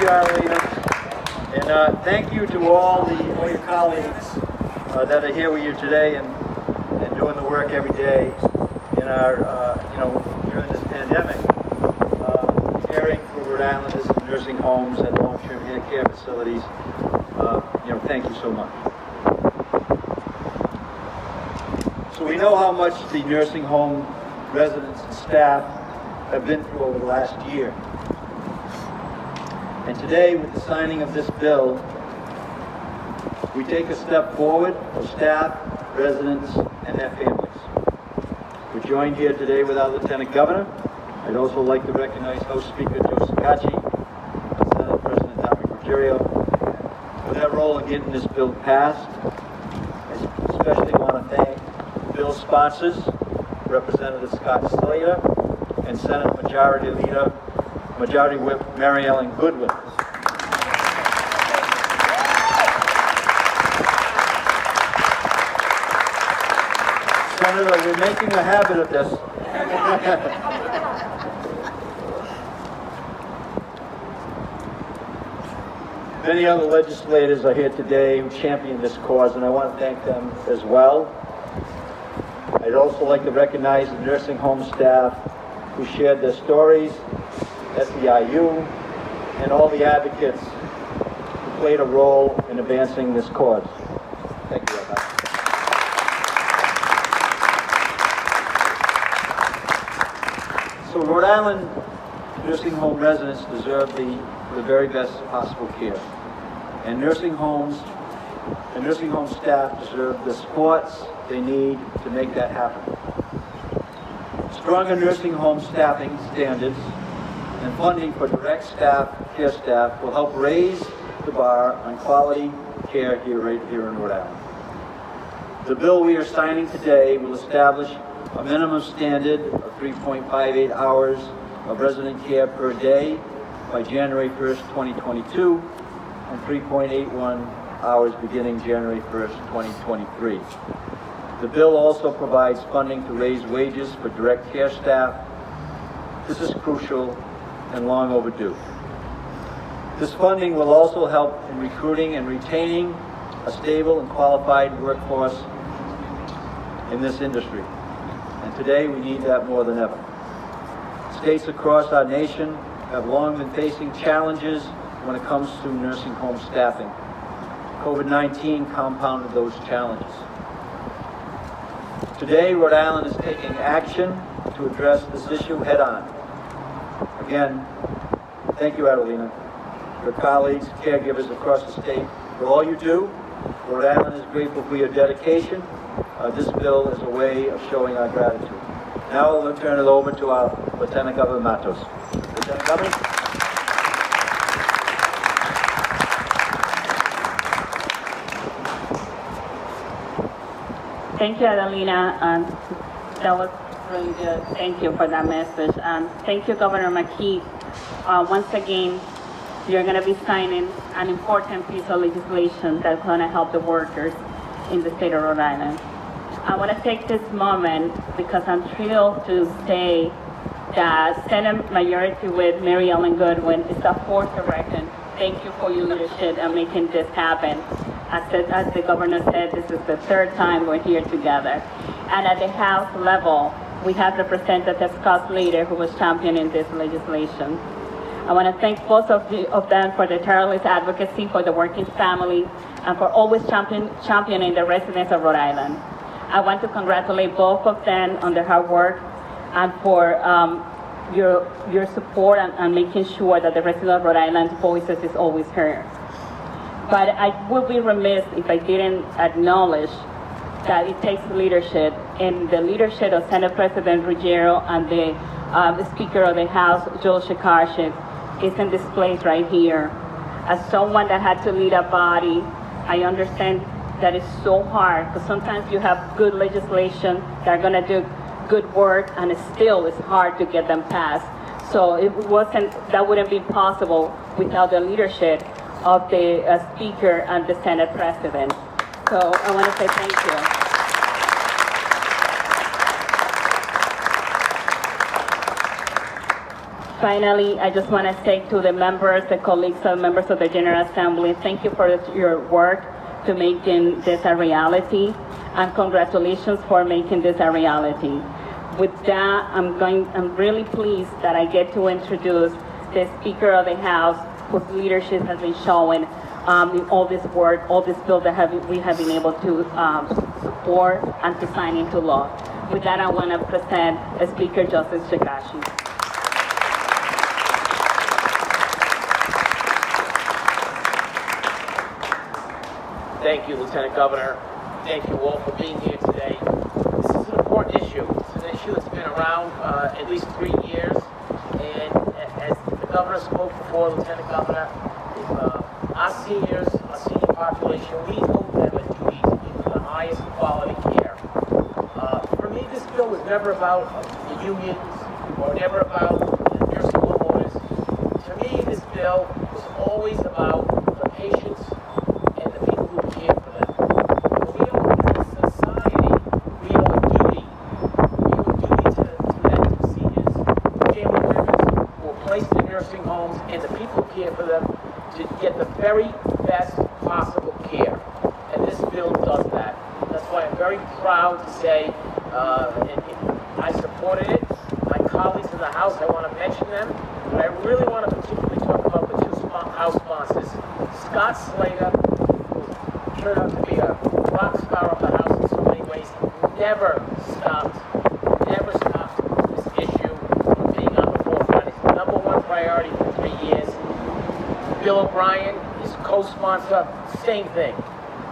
you, Arlene. And thank you to all your colleagues that are here with you today and doing the work every day in our, during this pandemic, caring for Rhode Islanders in nursing homes and long-term care facilities. Thank you so much. So we know how much the nursing home residents and staff have been through over the last year. And today, with the signing of this bill, we take a step forward for staff, residents, and their families. We're joined here today with our Lieutenant Governor. I'd also like to recognize House Speaker Joseph Shekarchi and Senate President Dominick Ruggerio for their role in getting this bill passed. I especially want to thank the bill's sponsors, Representative Scott Slater, and Senate Majority Whip Mary Ellen Goodwin. Senator, we're making a habit of this. Many other legislators are here today who champion this cause, and I want to thank them as well. I'd also like to recognize the nursing home staff who shared their stories, SEIU, and all the advocates who played a role in advancing this cause. Thank you very much. So Rhode Island nursing home residents deserve the very best possible care. And nursing home staff deserve the supports they need to make that happen. Stronger nursing home staffing standards and funding for direct care staff will help raise the bar on quality care right here in Rhode Island. The bill we are signing today will establish a minimum standard of 3.58 hours of resident care per day by January 1st, 2022, and 3.81 hours beginning January 1st, 2023. The bill also provides funding to raise wages for direct care staff. This is crucial and long overdue. This funding will also help in recruiting and retaining a stable and qualified workforce in this industry. And today we need that more than ever. States across our nation have long been facing challenges when it comes to nursing home staffing. COVID-19 compounded those challenges. Today, Rhode Island is taking action to address this issue head-on. Again, thank you, Adelina, your colleagues, caregivers across the state, for all you do. Rhode Island is grateful for your dedication. This bill is a way of showing our gratitude. Now I'll turn it over to our Lieutenant Governor Matos. Lieutenant Governor. Thank you, Adelina. That was really good. Thank you for that message. Thank you, Governor McKee. Once again, you're going to be signing an important piece of legislation that's going to help the workers in the state of Rhode Island. I want to take this moment because I'm thrilled to say that Senate Majority Whip Mary Ellen Goodwin is the fourth election. Thank you for your leadership and making this happen. As the governor said, this is the third time we're here together. And at the House level, we have Representative Scott Slater, who was championing this legislation. I want to thank both of them for their tireless advocacy for the working family and for always championing the residents of Rhode Island. I want to congratulate both of them on their hard work and for your support and making sure that the residents of Rhode Island's voices is always heard. But I would be remiss if I didn't acknowledge that it takes leadership, and the leadership of Senate President Ruggerio and the Speaker of the House, Joseph Shekarchi, is in this place right here. As someone that had to lead a body, I understand that it's so hard, because sometimes you have good legislation that are going to do good work, and it still is hard to get them passed. So that wouldn't be possible without the leadership of the Speaker and the Senate President. So I want to say thank you. finally, I just want to say to the members, the colleagues, the members of the General Assembly, thank you for your work to making this a reality, and congratulations for making this a reality. With that, I'm really pleased that I get to introduce the Speaker of the House, whose leadership has been showing in all this work, all this bill that we have been able to support and to sign into law. With that, I want to present Speaker Joseph Shekarchi. Thank you, Lieutenant Governor. Thank you all for being here today. This is an important issue. It's an issue that's been around at least 3 years. And as the Governor spoke before, Lieutenant Governor, our seniors, our senior population, we owe them a duty to give them the highest quality care. For me, this bill was never about the unions or never about the nursing home owners. To me, this bill was always about the patients and the people who care for them. We owe the society, we owe a duty. We owe a duty to them, seniors, family members who are placed in nursing homes, and the people who care for them to get the very best possible care. And this bill does that. That's why I'm very proud to say I supported it. My colleagues in the House, I want to mention them, but I really want to particularly talk about the 2 House sponsors. Scott Slater, who turned out to be a rock star of the House in so many ways, never stopped this issue from being on the forefront. It's the #1 priority for 3 years. Bill O'Brien, his co-sponsor, same thing.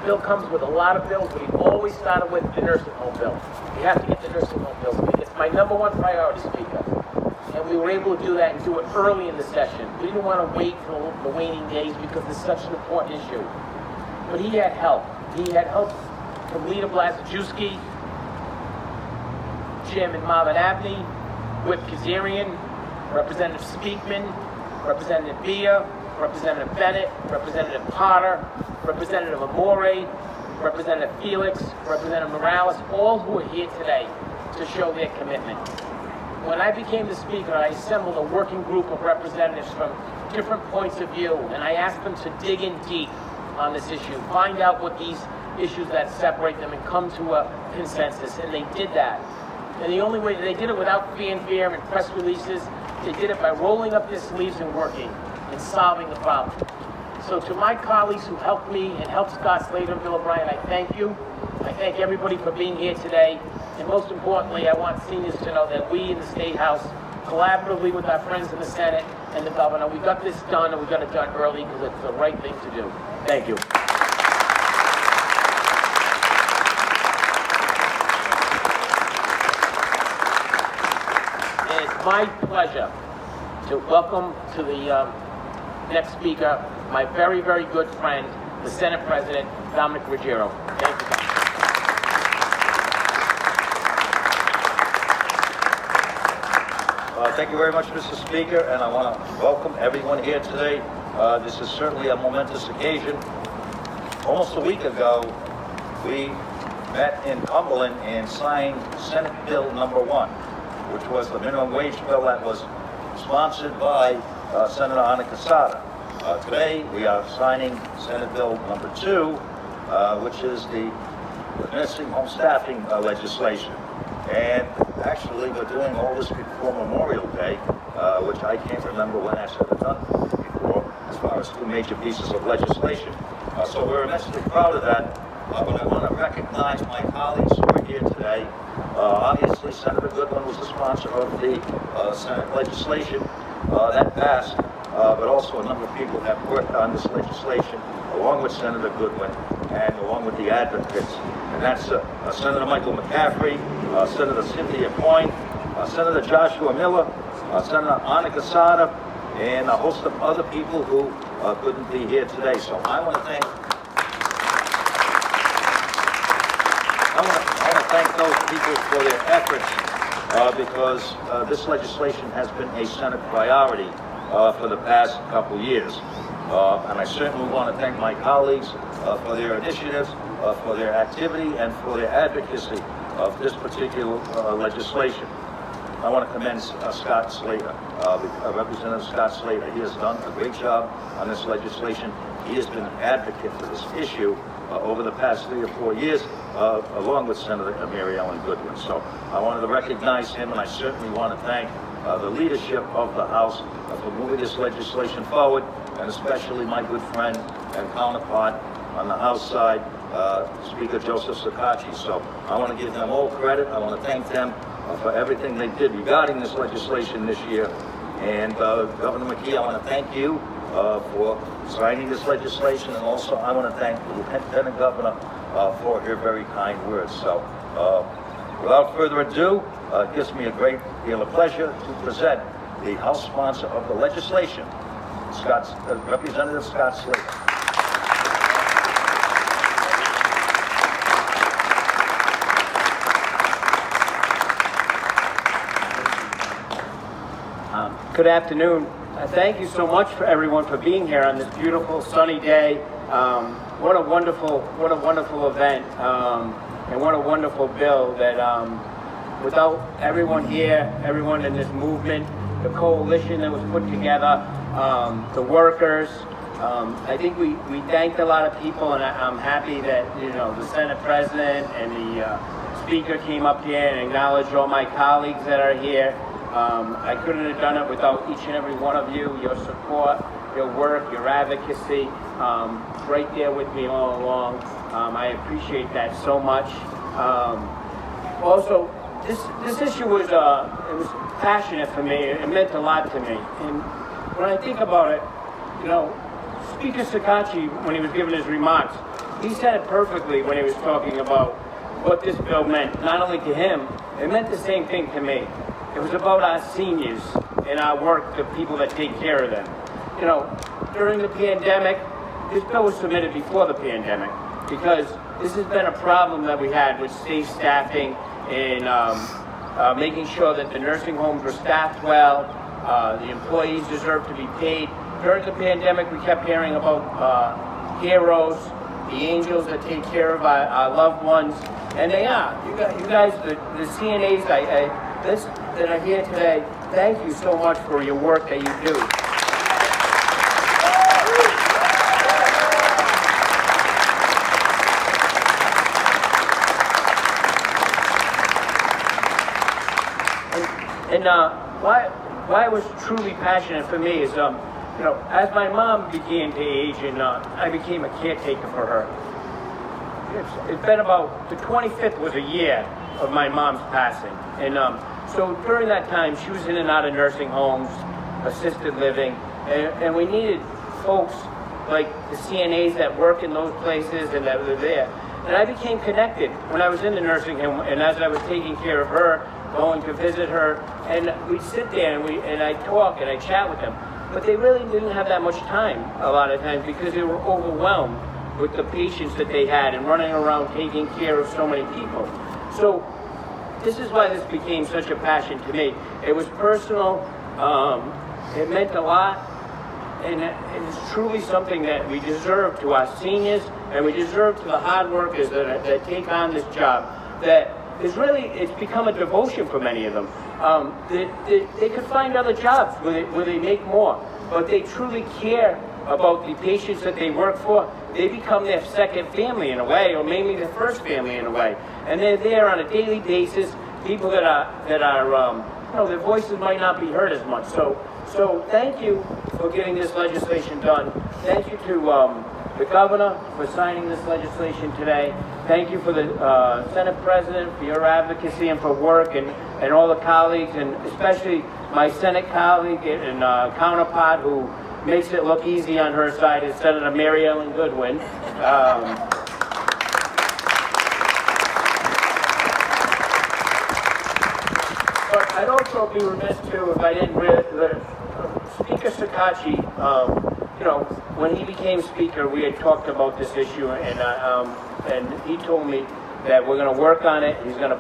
Bill comes with a lot of bills, but he always started with the nursing home bill. We have to get the nursing home bill. It's my #1 priority, Speaker. And we were able to do that and do it early in the session. We didn't want to wait for the waning days because it's such an important issue. But he had help. He had help from Lita Blazajewski, Chairman Marvin Abney, Whip Kazarian, Representative Speakman, Representative Bia, Representative Bennett, Representative Potter, Representative Amore, Representative Felix, Representative Morales, all who are here today to show their commitment. When I became the Speaker, I assembled a working group of representatives from different points of view, and I asked them to dig in deep on this issue, find out what these issues that separate them, and come to a consensus, and they did that. And the only way, they did it without fanfare and press releases. They did it by rolling up their sleeves and working and solving the problem. So to my colleagues who helped me and helped Scott Slater and Bill O'Brien, I thank you. I thank everybody for being here today. And most importantly, I want seniors to know that we in the State House, collaboratively with our friends in the Senate and the Governor, we got this done, and we got it done early because it's the right thing to do. Thank you. And it's my pleasure to welcome to the next speaker my very, very good friend, the Senate President, Dominick Ruggerio. Thank you, Dominick. Thank you very much, Mr. Speaker, and I want to welcome everyone here today. This is certainly a momentous occasion. Almost a week ago, we met in Cumberland and signed Senate Bill #1, which was the minimum wage bill that was sponsored by Senator Ana Quesada. Today, we are signing Senate Bill #2, which is the nursing home staffing legislation. And actually, we're doing all this before Memorial Day, which I can't remember when I should have done before, as far as 2 major pieces of legislation. So we're immensely proud of that. But I want to recognize my colleagues who are here today. Obviously, Senator Goodwin was the sponsor of the Senate legislation that passed, but also a number of people have worked on this legislation, along with Senator Goodwin and along with the advocates. And that's Senator Michael McCaffrey, Senator Cynthia Point, Senator Joshua Miller, Senator Ana Quesada, and a host of other people who couldn't be here today. So I want to thank those people for their efforts because this legislation has been a Senate priority for the past couple years. And I certainly want to thank my colleagues for their initiatives, for their activity, and for their advocacy of this particular legislation. I want to commend Scott Slater, Representative Scott Slater. He has done a great job on this legislation. He has been an advocate for this issue over the past 3 or 4 years, along with Senator Mary Ellen Goodwin. So I wanted to recognize him, and I certainly want to thank the leadership of the House for moving this legislation forward, and especially my good friend and counterpart on the House side, Speaker Joseph Shekarchi. So I want to give them all credit. I want to thank them for everything they did regarding this legislation this year. And Governor McKee, I want to thank you for signing this legislation, and also I want to thank the Lieutenant Governor for her very kind words. So without further ado, it gives me a great deal of pleasure to present the House sponsor of the legislation, Representative Scott Slater. Good afternoon. Thank you so much for everyone for being here on this beautiful sunny day. What a wonderful event, and what a wonderful bill that without everyone here, everyone in this movement, the coalition that was put together, the workers, I think we thanked a lot of people, and I'm happy that, you know, the Senate President and the Speaker came up here and acknowledged all my colleagues that are here. I couldn't have done it without each and every one of you, your support, your work, your advocacy, right there with me all along. I appreciate that so much. Also, this issue was it was passionate for me. It meant a lot to me. And when I think about it, you know, Speaker Shekarchi, when he was giving his remarks, he said it perfectly when he was talking about what this bill meant, not only to him, it meant the same thing to me. It was about our seniors and our work, the people that take care of them. You know, during the pandemic, this bill was submitted before the pandemic, because this has been a problem that we had with safe staffing and making sure that the nursing homes were staffed well, the employees deserve to be paid. During the pandemic, we kept hearing about heroes, the angels that take care of our loved ones, and they are. You guys, the CNAs that are here today, thank you so much for your work that you do. And why it was truly passionate for me is, you know, as my mom began to age and I became a caretaker for her. It's been about, the 25th was a year of my mom's passing. And so during that time, she was in and out of nursing homes, assisted living, and we needed folks like the CNAs that work in those places and that were there. And I became connected when I was in the nursing home, and as I was taking care of her, going to visit her, and we'd sit there and I'd talk and I'd chat with them. But they really didn't have that much time a lot of times, because they were overwhelmed with the patients that they had and running around taking care of so many people. So this is why this became such a passion to me. It was personal, it meant a lot, and it's truly something that we deserve to our seniors, and we deserve to the hard workers that take on this job. That is really, it's become a devotion for many of them. They could find other jobs where they make more, but they truly care about the patients that they work for. They become their second family in a way, or maybe their first family in a way. And they're there on a daily basis, people that are you know, their voices might not be heard as much. So thank you for getting this legislation done. Thank you to the governor for signing this legislation today. Thank you for the Senate President for your advocacy and for work, and all the colleagues, and especially my Senate colleague and counterpart who makes it look easy on her side, is Senator Mary Ellen Goodwin. But I'd also be remiss too if I didn't Speaker Shekarchi, you know, when he became Speaker, we had talked about this issue, and he told me that we're going to work on it. He's going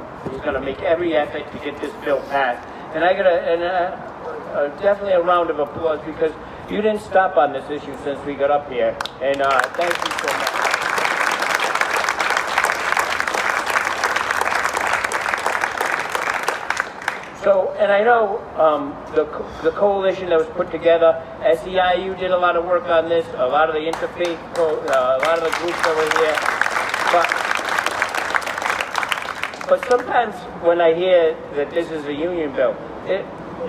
to make every effort to get this bill passed. And I got definitely a round of applause, because you didn't stop on this issue since we got up here. And thank you so much. So, and I know the coalition that was put together, SEIU did a lot of work on this, a lot of the interfaith, a lot of the groups that were here. But sometimes when I hear that this is a union bill,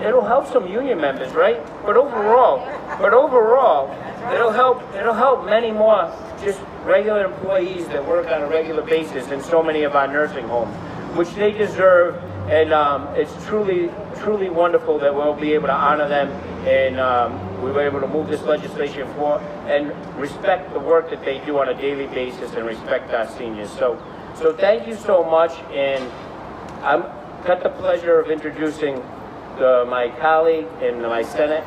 it'll help some union members, right? But overall, it'll help many more just regular employees that work on a regular basis in so many of our nursing homes, which they deserve. And it's truly wonderful that we'll be able to honor them, and we were able to move this legislation forward and respect the work that they do on a daily basis and respect our seniors. So thank you so much, and I've got the pleasure of introducing my colleague and my Senate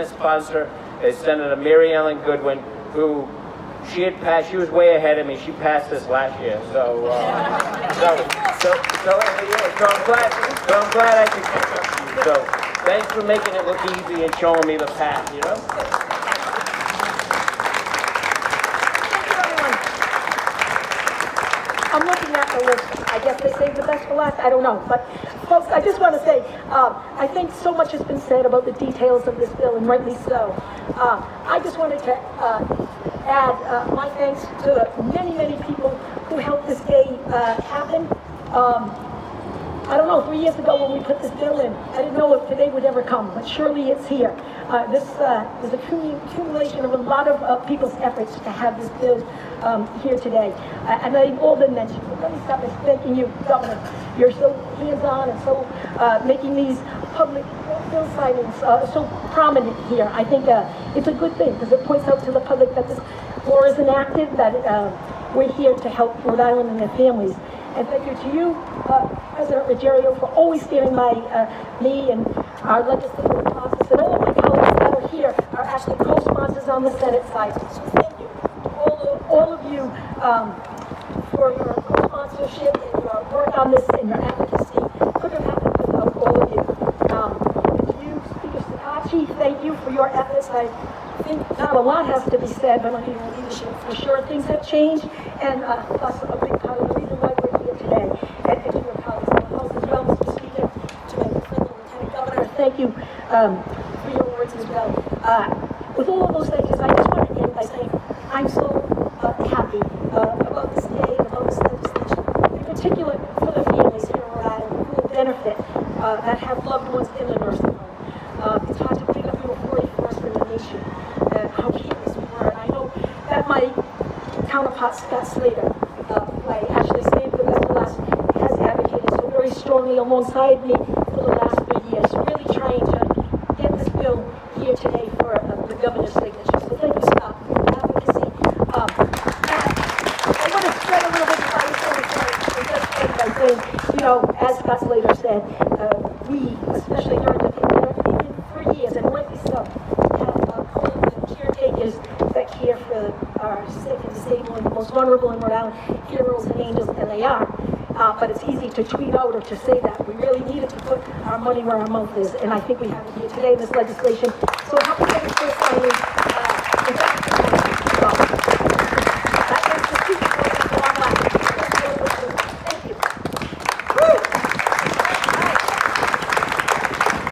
sponsor is Senator Mary Ellen Goodwin, who she was way ahead of me. She passed this last year, so I'm glad I could catch up to you. So thanks for making it look easy and showing me the path, you know? I'm looking at the list. I guess they saved the best for last. I don't know. But, folks, I just want to say, I think so much has been said about the details of this bill, and rightly so. I just wanted to add my thanks to the many people who helped this day happen. I don't know, 3 years ago when we put this bill in, I didn't know if today would ever come, but surely it's here. This is a accumulation of a lot of people's efforts to have this bill here today. And they've all been mentioned. But let me start by thanking you, Governor. You're so hands-on and so making these public bill signings so prominent here. I think it's a good thing because it points out to the public that this law is enacted, that we're here to help Rhode Island and their families. And thank you to you, President Ruggerio, for always standing by me and our legislative process. And all of my colleagues that are here are actually co-sponsors on the Senate side. So thank you to all of you for your co-sponsorship and your work on this and your advocacy. Couldn't have happened without all of you. And to you, Speaker Shekarchi, thank you for your efforts. I think not a lot has to be said, but under your leadership, for sure, things have changed. And plus, a big part of the reason why we're here today. And to your colleagues in the House as well, Mr. Speaker, to my friend, Lieutenant Governor, thank you for your words as well. With all of those things, I just want to end by saying I'm so happy about this day and about this legislation, in particular for the families here in Rhode Island who will benefit, that have loved ones in the nursing home. It's hard to believe that we were 41st in the nation, how careless we were. And I know that my counterpart, Scott Slater, I actually saved the best for last, has advocated so very strongly alongside me for the last 3 years, really trying to get this bill here today for the governor's signature. So thank you, Scott, for your advocacy. I want to spread a little bit of by saying, you know, as Scott Slater said, we, especially during the pandemic, even for years, and rightly so, have caretakers that care for our sick and disabled and the most vulnerable in Rhode Island, heroes and angels, and they are. But it's easy to tweet out or to say that. We really needed to put our money where our mouth is, and I think we have it here today in this legislation. So happy